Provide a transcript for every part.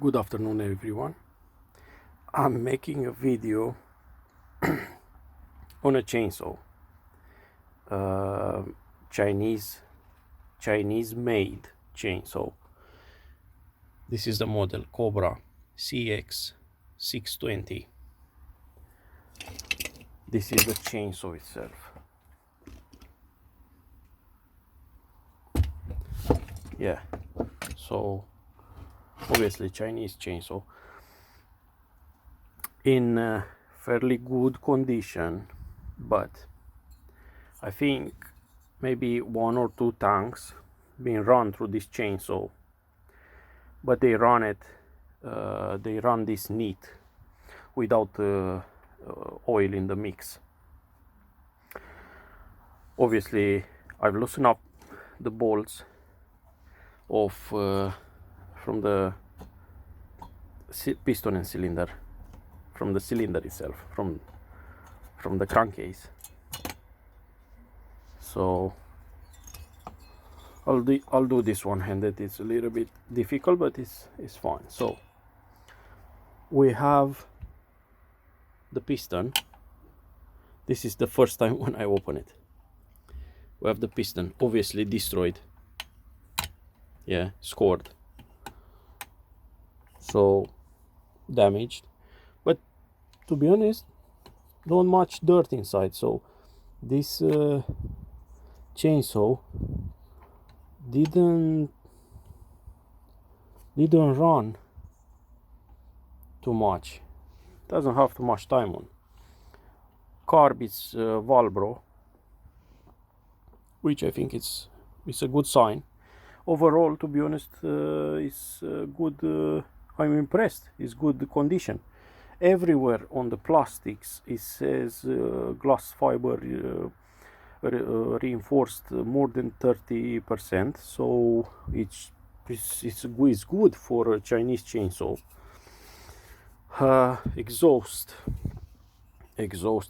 Good afternoon, everyone. I'm making a video on a chainsaw, uh, Chinese made chainsaw. This is the model Cobra CX 620. This is the chainsaw itself. Yeah, so obviously Chinese chainsaw in fairly good condition, but I think maybe 1 or 2 tanks being run through this chainsaw, but they run this neat without oil in the mix. Obviously I've loosened up the bolts of from the piston and cylinder, from the cylinder itself, from the crankcase. So I'll do this one-handed. It's a little bit difficult, but it's fine. So we have the piston. This is the first time when I open it. We have the piston, obviously destroyed. Yeah, scored. So damaged. But to be honest, not much dirt inside. So this chainsaw didn't run too much. Doesn't have too much time on. Carb is Valbro, which I think it's a good sign. Overall, to be honest, it's good. I'm impressed. It's good condition. Everywhere on the plastics it says glass fiber reinforced more than 30%. So it's good for a Chinese chainsaw. Exhaust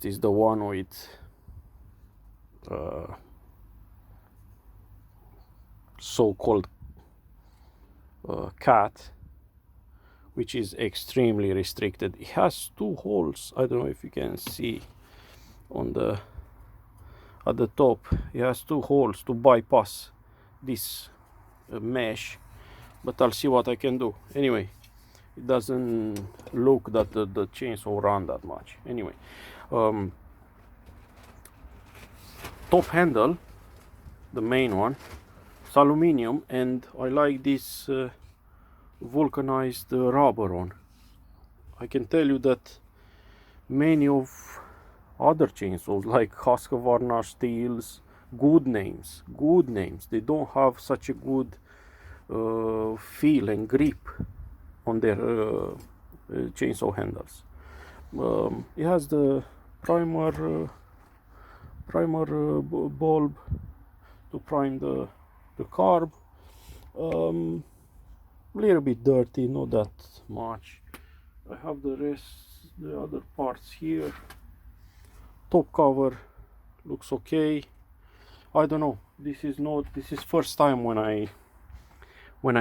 is the one with so-called cat, which is extremely restricted. It has 2 holes. I don't know if you can see on at the top. It has 2 holes to bypass this mesh, but I'll see what I can do. Anyway, it doesn't look that the chainsaw run that much. Anyway, top handle, the main one, it's aluminium, and I like this vulcanized rubber on. I can tell you that many of other chainsaws like Husqvarna steels, good names, they don't have such a good feel and grip on their chainsaw handles. It has the primer bulb to prime the carb. Little bit dirty, not that much. I have the other parts here. Top cover looks okay. I don't know, this is first time when I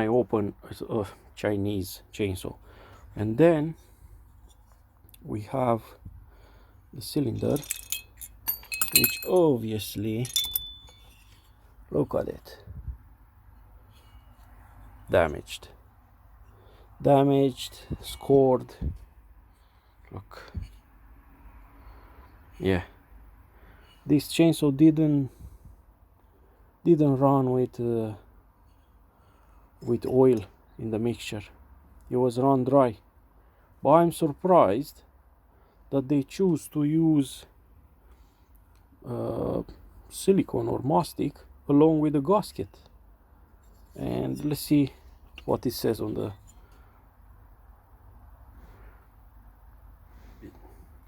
open a Chinese chainsaw. And then we have the cylinder, which obviously, look at it, damaged, scored. Look, yeah, this chainsaw didn't run with oil in the mixture. It was run dry. But I'm surprised that they choose to use silicone or mastic along with the gasket. And let's see what it says on the.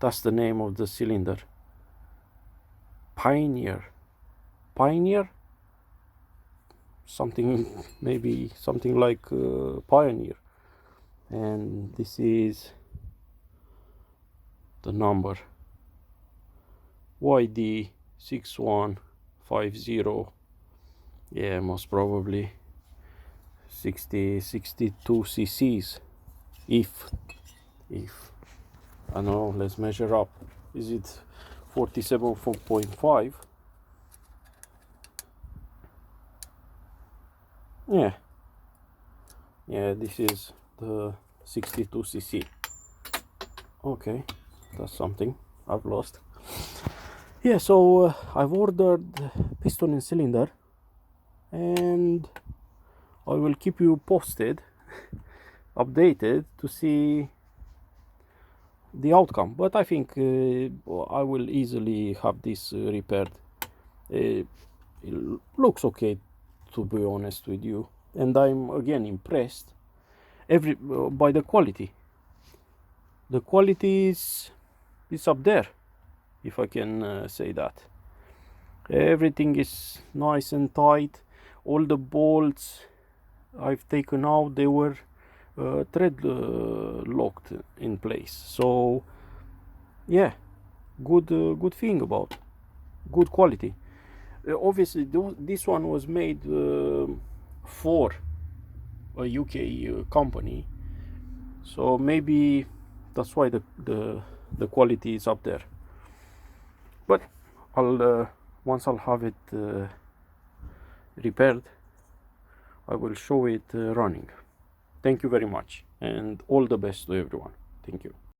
That's the name of the cylinder. Pioneer, something, maybe something like Pioneer. And this is the number YD6150. Yeah, most probably 62 cc's. if I don't know, let's measure up. Is it 47.5? Yeah, this is the 62cc. Okay, that's something I've lost. Yeah, so I've ordered piston and cylinder, and I will keep you posted, updated, to see the outcome. But I think I will easily have this repaired. It looks okay, to be honest with you, and I'm again impressed by the quality. The quality is up there, if I can say that. Everything is nice and tight. All the bolts I've taken out, they were thread locked in place. So yeah, good thing about good quality. Obviously this one was made for a UK company, so maybe that's why the quality is up there. But I'll once I'll have it repaired, I will show it running. Thank you very much, and all the best to everyone. Thank you.